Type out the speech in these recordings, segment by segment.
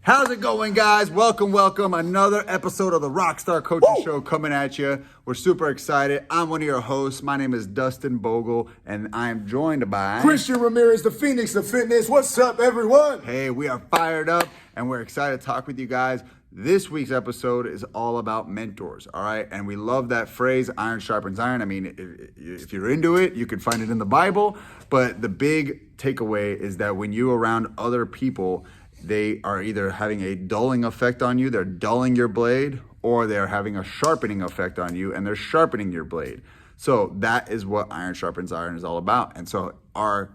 How's it going, guys? Welcome. Another episode of the Rockstar Coaching Show coming at you. We're super excited. I'm one of your hosts. My name is Dustin Bogle, and I am joined by... Christian Ramirez, the Phoenix of Fitness. What's up, everyone? Hey, we are fired up, and we're excited to talk with you guys. This week's episode is all about mentors, all right? And we love that phrase, iron sharpens iron. I mean, if you're into it, you can find it in the Bible. But the big takeaway is that when you're around other people, they are either having a dulling effect on you, they're dulling your blade, or they're having a sharpening effect on you, and they're sharpening your blade. So that is what iron sharpens iron is all about. And so our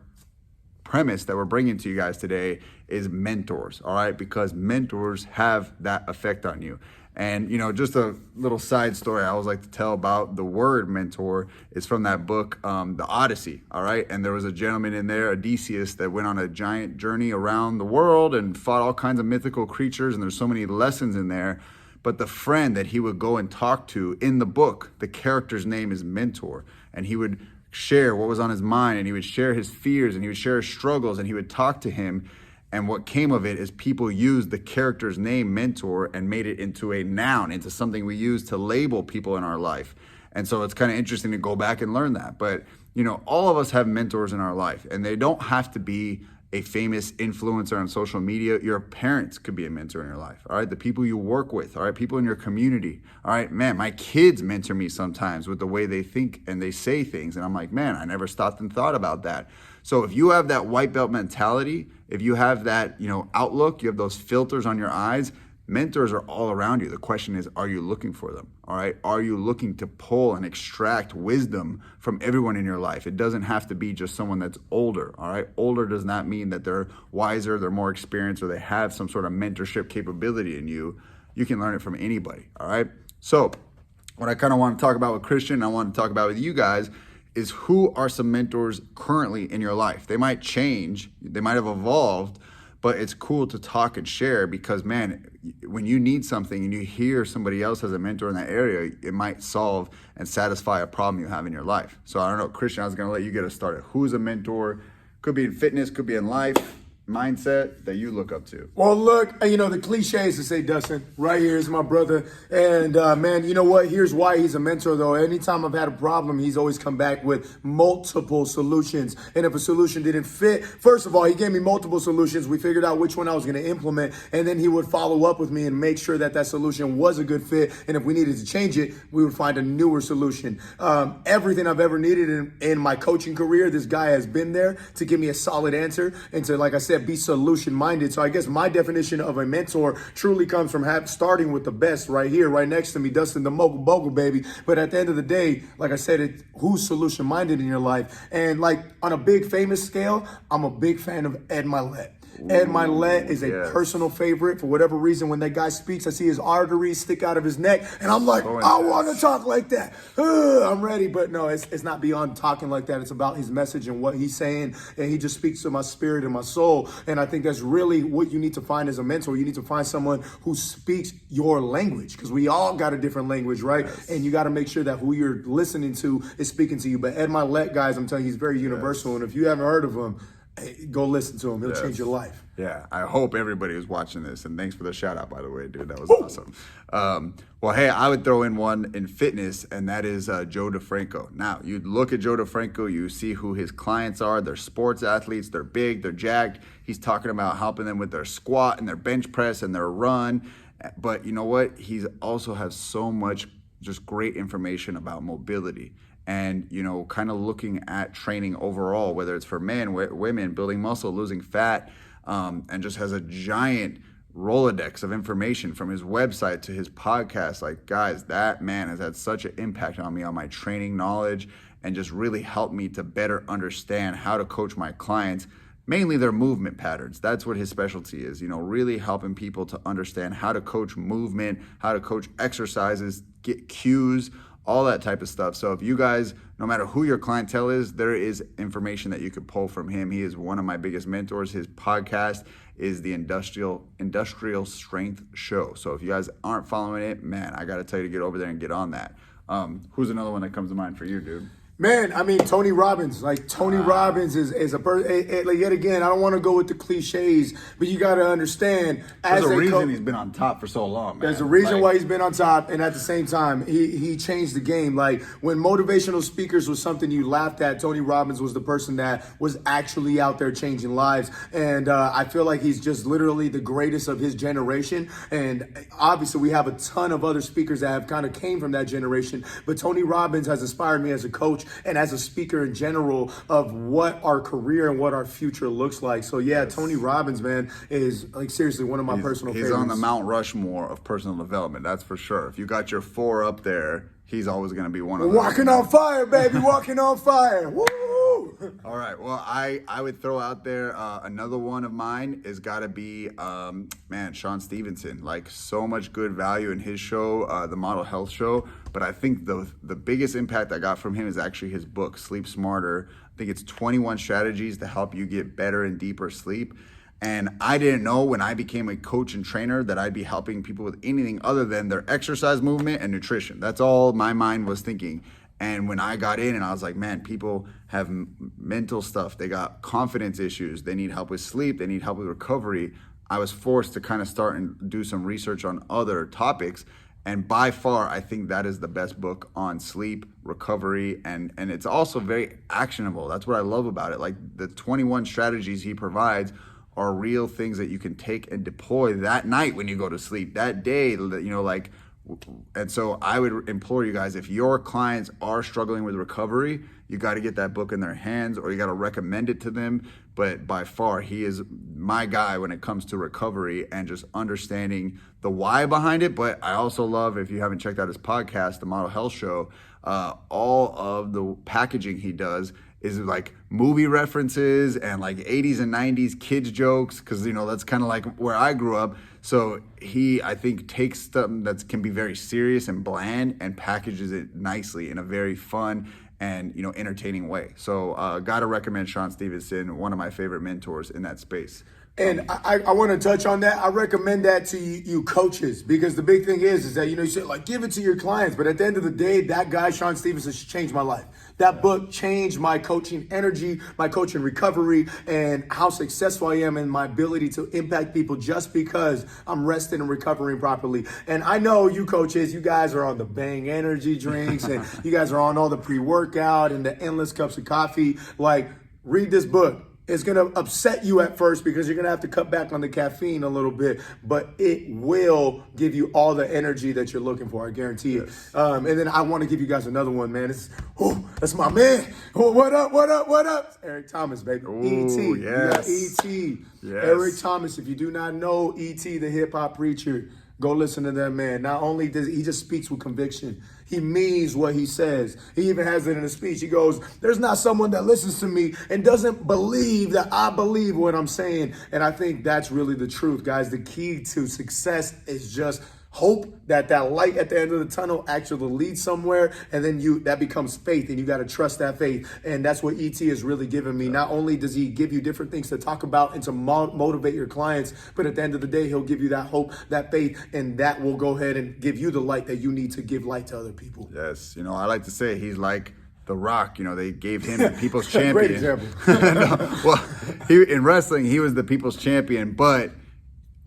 premise that we're bringing to you guys today is mentors, all right? Because mentors have that effect on you. And, you know, just a little side story I always like to tell about the word mentor is from that book, The Odyssey, all right? And there was a gentleman in there, Odysseus, that went on a giant journey around the world and fought all kinds of mythical creatures, and there's so many lessons in there. But the friend that he would go and talk to in the book, the character's name is Mentor, and he would share what was on his mind, and he would share his fears, and he would share his struggles, and he would talk to him. And what came of it is people used the character's name, Mentor, and made it into a noun, into something we use to label people in our life. And so it's kind of interesting to go back and learn that. But, you know, all of us have mentors in our life, and they don't have to be a famous influencer on social media. Your parents could be a mentor in your life, all right? The people you work with, all right? People in your community, all right? Man, my kids mentor me sometimes with the way they think and they say things. And I'm like, man, I never stopped and thought about that. So if you have that white belt mentality, if you have that, you know, outlook, you have those filters on your eyes, mentors are all around you. The question is, are you looking for them? All right. Are you looking to pull and extract wisdom from everyone in your life? It doesn't have to be just someone that's older. All right. Older does not mean that they're wiser, they're more experienced, or they have some sort of mentorship capability in you. You can learn it from anybody. All right. So what I kind of want to talk about with Christian, I want to talk about with you guys is who are some mentors currently in your life. They might change, they might have evolved, but it's cool to talk and share because, man, when you need something and you hear somebody else has a mentor in that area, it might solve and satisfy a problem you have in your life. So I don't know, Christian, I was gonna let you get us started. Who's a mentor? Could be in fitness, could be in life, mindset that you look up to. Well, look, you know, the cliche is to say, Dustin, right here is my brother. And man, you know what? Here's why he's a mentor, though. Anytime I've had a problem, he's always come back with multiple solutions. And if a solution didn't fit, first of all, he gave me multiple solutions. We figured out which one I was going to implement. And then he would follow up with me and make sure that that solution was a good fit. And if we needed to change it, we would find a newer solution. Everything I've ever needed in my coaching career, this guy has been there to give me a solid answer and to, like I said, be solution-minded. So I guess my definition of a mentor truly comes from starting with the best right here, right next to me, Dustin the Bogle, baby. But at the end of the day, like I said, who's solution-minded in your life? And like on a big famous scale, I'm a big fan of Ed Milet. Ed Milet is a personal favorite. For whatever reason, when that guy speaks, I see his arteries stick out of his neck, and I'm like, I want to talk like that. I'm ready. But no, it's not beyond talking like that. It's about his message and what he's saying, and he just speaks to my spirit and my soul. And I think that's really what you need to find as a mentor. You need to find someone who speaks your language, because we all got a different language, right? Yes. And you got to make sure that who you're listening to is speaking to you. But Ed Milet, guys, I'm telling you, he's very universal. And if you haven't heard of him, go listen to him. He'll change your life. Yeah, I hope everybody who's watching this, and thanks for the shout out, by the way, dude. That was awesome. Well, hey, I would throw in one in fitness, and that is Joe DeFranco. Now, you look at Joe DeFranco, you see who his clients are. They're sports athletes. They're big. They're jacked. He's talking about helping them with their squat and their bench press and their run. But you know what? He also has so much just great information about mobility. And, you know, kind of looking at training overall, whether it's for men, women, building muscle, losing fat, and just has a giant Rolodex of information from his website to his podcast. Like, guys, that man has had such an impact on me, on my training knowledge, and just really helped me to better understand how to coach my clients, mainly their movement patterns. That's what his specialty is, you know, really helping people to understand how to coach movement, how to coach exercises, get cues, all that type of stuff. So if you guys, no matter who your clientele is, there is information that you could pull from him. He is one of my biggest mentors. His podcast is the Industrial Strength Show. So if you guys aren't following it, man, I got to tell you to get over there and get on that. Who's another one that comes to mind for you, dude? Man, I mean, Tony Robbins. Like, Tony Robbins is a person. Like, yet again, I don't want to go with the cliches, but you got to understand. There's a reason he's been on top for so long, man. There's a reason why he's been on top, and at the same time, he changed the game. Like, when motivational speakers was something you laughed at, Tony Robbins was the person that was actually out there changing lives. And I feel like he's just literally the greatest of his generation. And obviously, we have a ton of other speakers that have kind of came from that generation. But Tony Robbins has inspired me as a coach and as a speaker in general of what our career and what our future looks like. So yeah, Tony Robbins, man, is like seriously one of my personal favorites. He's on the Mount Rushmore of personal development, that's for sure. If you got your 4 up there, he's always going to be one of them. Walking on fire, baby, walking on fire. Woo! All right, well, I would throw out there another one of mine is got to be, Sean Stevenson. Like, so much good value in his show, the Model Health Show. But I think the biggest impact I got from him is actually his book, Sleep Smarter. I think it's 21 strategies to help you get better and deeper sleep. And I didn't know when I became a coach and trainer that I'd be helping people with anything other than their exercise, movement, and nutrition. That's all my mind was thinking. And when I got in and I was like, man, people have mental stuff. They got confidence issues. They need help with sleep. They need help with recovery. I was forced to kind of start and do some research on other topics. And by far, I think that is the best book on sleep, recovery, and it's also very actionable. That's what I love about it. Like, the 21 strategies he provides are real things that you can take and deploy that night when you go to sleep, that day, and so I would implore you guys, if your clients are struggling with recovery, you got to get that book in their hands, or you got to recommend it to them. But by far, he is my guy when it comes to recovery and just understanding the why behind it. But I also love, if you haven't checked out his podcast, The Model Health Show, all of the packaging he does is like movie references and like 80s and 90s kids jokes, because that's kind of like where I grew up. So he, I think, takes something that can be very serious and bland and packages it nicely in a very fun and entertaining way. So gotta recommend Sean Stevenson, one of my favorite mentors in that space. And I want to touch on that. I recommend that to you coaches, because the big thing is that, you say, like, give it to your clients. But at the end of the day, that guy, Sean Stevenson, changed my life. That book changed my coaching energy, my coaching recovery, and how successful I am in my ability to impact people just because I'm resting and recovering properly. And I know you coaches, you guys are on the Bang energy drinks and you guys are on all the pre-workout and the endless cups of coffee. Like, read this book. It's going to upset you at first because you're going to have to cut back on the caffeine a little bit, but it will give you all the energy that you're looking for. I guarantee it. Yes. And then I want to give you guys another one, man. That's my man. Oh, what up? Eric Thomas, baby. Ooh, E.T. yes. E.T. Yes. Eric Thomas. If you do not know E.T., the hip hop preacher, go listen to that man. Not only does he just speaks with conviction, he means what he says. He even has it in a speech. He goes, there's not someone that listens to me and doesn't believe that I believe what I'm saying. And I think that's really the truth, guys. The key to success is just hope that light at the end of the tunnel actually leads somewhere, and then that becomes faith, and you got to trust that faith. And that's what ET has really given me. Not only does he give you different things to talk about and to motivate your clients, but at the end of the day, he'll give you that hope, that faith, and that will go ahead and give you the light that you need to give light to other people. Yes, I like to say he's like The Rock. They gave him the people's champion. Great example. Well, in wrestling, he was the people's champion, but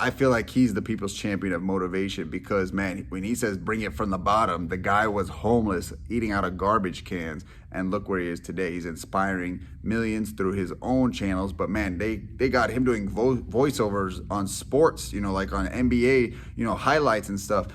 I feel like he's the people's champion of motivation, because, man, when he says bring it from the bottom, the guy was homeless, eating out of garbage cans, and look where he is today. He's inspiring millions through his own channels, but, man, they got him doing voiceovers on sports, like on NBA, highlights and stuff.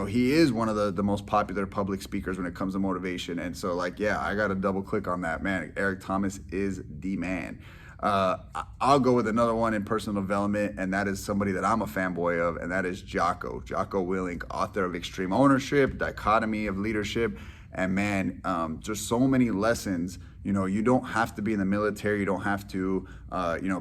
He is one of the most popular public speakers when it comes to motivation. And so, I got to double click on that, man. Eric Thomas is the man. I'll go with another one in personal development, and that is somebody that I'm a fanboy of, and that is Jocko Willink, author of Extreme Ownership, Dichotomy of Leadership. And, man, just so many lessons. You don't have to be in the military. You don't have to,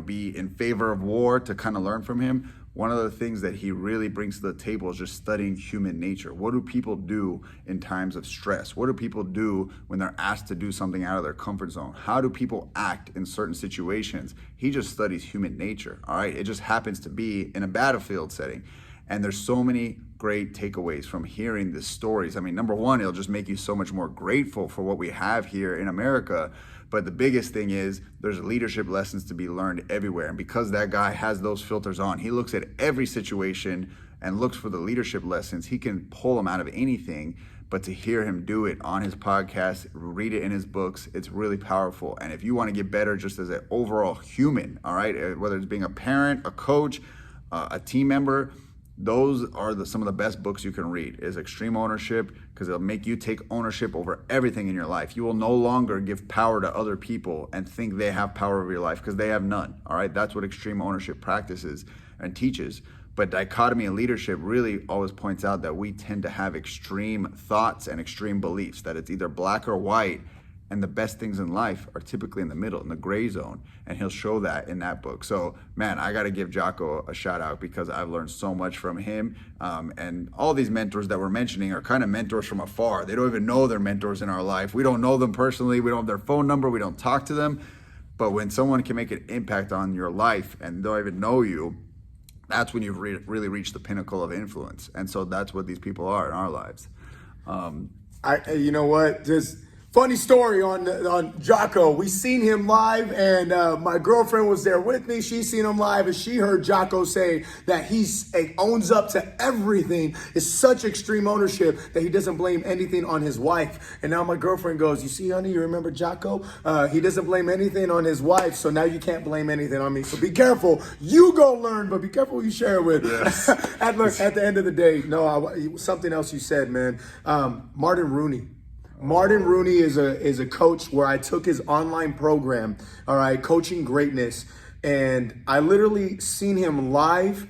be in favor of war to kind of learn from him. One of the things that he really brings to the table is just studying human nature. What do people do in times of stress? What do people do when they're asked to do something out of their comfort zone? How do people act in certain situations? He just studies human nature, all right? It just happens to be in a battlefield setting. And there's so many great takeaways from hearing the stories. I mean, number one, it'll just make you so much more grateful for what we have here in America. But the biggest thing is there's leadership lessons to be learned everywhere. And because that guy has those filters on, he looks at every situation and looks for the leadership lessons. He can pull them out of anything. But to hear him do it on his podcast, read it in his books, it's really powerful. And if you want to get better just as an overall human, all right, whether it's being a parent, a coach, a team member, those are some of the best books you can read. Is Extreme Ownership, because it'll make you take ownership over everything in your life. You will no longer give power to other people and think they have power over your life, because they have none. All right, that's what Extreme Ownership practices and teaches. But Dichotomy in Leadership really always points out that we tend to have extreme thoughts and extreme beliefs, that it's either black or white, and the best things in life are typically in the middle, in the gray zone. And he'll show that in that book. So, man, I got to give Jocko a shout out, because I've learned so much from him. And all these mentors that we're mentioning are kind of mentors from afar. They don't even know they're mentors in our life. We don't know them personally. We don't have their phone number. We don't talk to them. But when someone can make an impact on your life and don't even know you, that's when you've really reached the pinnacle of influence. And so that's what these people are in our lives. You know what? Just funny story on Jocko. We seen him live, and my girlfriend was there with me. She seen him live, and she heard Jocko say that he owns up to everything. It's such extreme ownership that he doesn't blame anything on his wife. And now my girlfriend goes, "You see, honey, you remember Jocko? He doesn't blame anything on his wife, so now you can't blame anything on me. So be careful. You go learn, but be careful who you share it with." Yes. at the end of the day, something else you said, man. Martin Rooney. Martin Rooney is a coach where I took his online program, all right, Coaching Greatness, and I literally seen him live,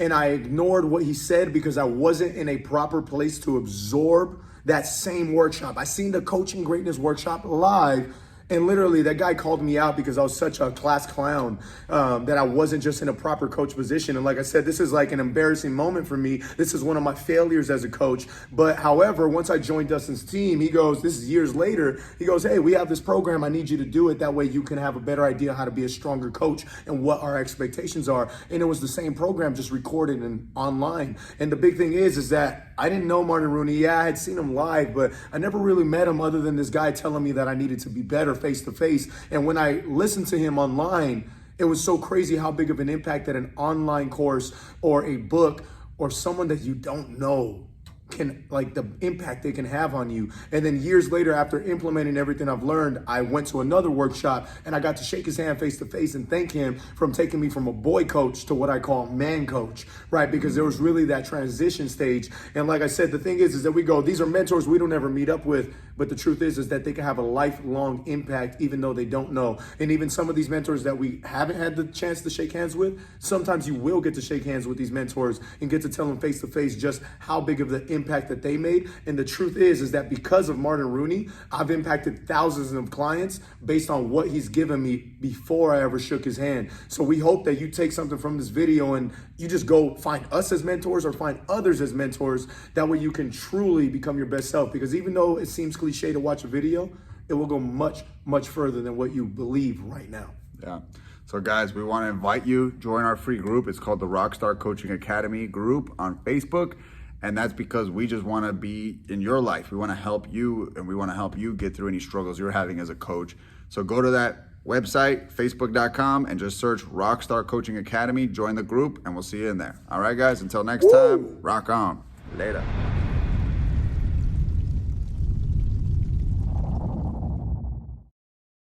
and I ignored what he said because I wasn't in a proper place to absorb that same workshop. I seen the Coaching Greatness workshop live, and literally that guy called me out because I was such a class clown, that I wasn't just in a proper coach position. And like I said, this is like an embarrassing moment for me. This is one of my failures as a coach. But however, once I joined Dustin's team, he goes, this is years later, he goes, "Hey, we have this program. I need you to do it. That way you can have a better idea how to be a stronger coach and what our expectations are." And it was the same program, just recorded and online. And the big thing is that I didn't know Martin Rooney. Yeah, I had seen him live, but I never really met him other than this guy telling me that I needed to be better face to face. And when I listened to him online, it was so crazy how big of an impact that an online course or a book or someone that you don't know can, like, the impact they can have on you. And then years later, after implementing everything I've learned, I went to another workshop and I got to shake his hand face to face and thank him from taking me from a boy coach to what I call man coach, right? Because there was really that transition stage. And like I said, the thing is that we go, these are mentors we don't ever meet up with, but the truth is that they can have a lifelong impact even though they don't know. And even some of these mentors that we haven't had the chance to shake hands with, sometimes you will get to shake hands with these mentors and get to tell them face to face just how big of the impact that they made. And the truth is that because of Martin Rooney, I've impacted thousands of clients based on what he's given me before I ever shook his hand. So we hope that you take something from this video and you just go find us as mentors or find others as mentors. That way you can truly become your best self. Because even though it seems cliche to watch a video, it will go much, much further than what you believe right now. Yeah. So guys, we want to invite you, join our free group. It's called the Rockstar Coaching Academy group on Facebook. And that's because we just want to be in your life. We want to help you, and we want to help you get through any struggles you're having as a coach. So go to that website, facebook.com, and just search Rockstar Coaching Academy, join the group, and we'll see you in there. All right, guys, until next time, rock on. Later.